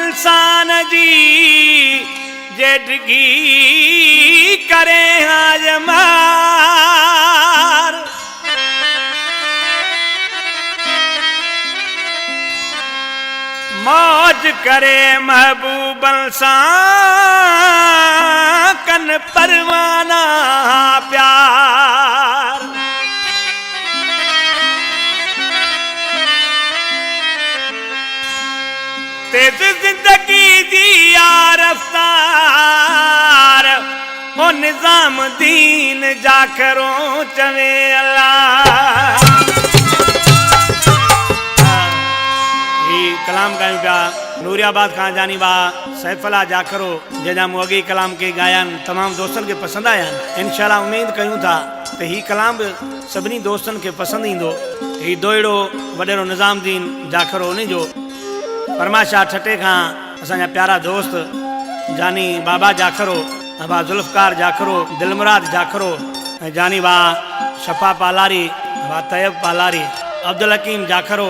इंसान जी जेडगी करे हाजमार मौज करे महबूबन सां कन परवाना प्यार तेज जिंदगी जी रफ्तार ओ निजाम दीन जाकरो चवे अल्लाह कलाम गायूं पिया नूरियाबाद खां जानी बा सैफला जाकरो जंहिंजा मूं अॻे कलाम के गाया आहिनि तमामु दोस्तनि खे पसंदि आया आहिनि इंशाअल्लाह उमेद कयूं था त हीउ कलाम बि सभिनी दोस्तनि खे पसंदि ईंदो हीउ दोहिड़ो वॾेरो निज़ामुद्दीन जाकरो उन जो फरमाशाह ठटे खां असांजा प्यारा दोस्त जानी बाबा जाकरो बा ज़ुल्फ़कार जाकरो दिलमुराद जाकरो ऐं जानी बा शफ़ा पालारी बा तैयब पालारी अब्दुल हकीम जाकरो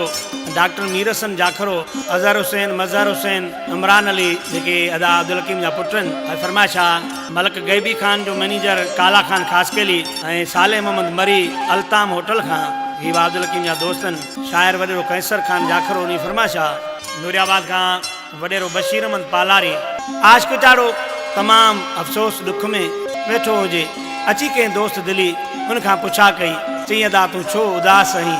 डॉक्टर मीर हसन जाकरो अज़हर हुसैन मज़हर हुसैन इमरान अली जेके अदा अब्दुल हकीम जा पुट आहिनि ऐं फरमाशाह मलक गैबी खान जो मैनेजर काला खान ख़ासकेली ऐं साले मोहम्मद मरी अल्ताम होटल खां हीअ अब्दुल हकीम जा दोस्त आहिनि शाइर वॾेरो कैसर खान जाकरो उन फरमाशाह नूरियाबाद खां वॾेरो बशीर अहमद पालारी आशिक़ चाड़ो तमामु अफ़सोस दुख में वेठो हुजे अची कंहिं दोस्त दिली उन खां पुछा कई चई अदा तूं छो उदास आहीं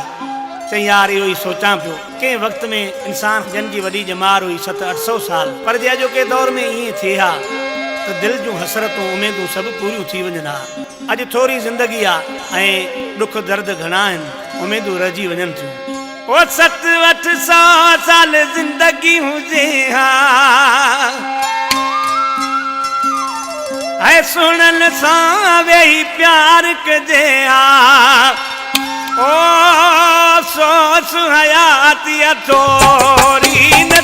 चई यार इहो ई सोचां पियो कंहिं वक़्त में इंसान जंहिंजी वॾी ॼमार हुई 700-800 साल पर जे अॼोके दौर में ईअं थिए हा त दिलि जूं हसरतूं उमेदूं सभु पूरियूं थी वञनि हा अॼु थोरी ज़िंदगी आहे ऐं ॾुख दर्द घणा आहिनि उमेदूं रहिजी वञनि थियूं ओ 700-800 साल ज़िंदगी हुजे हा ऐं सुणनि सां वेही प्यार कजे हा ओ सोच हयाती थोरी न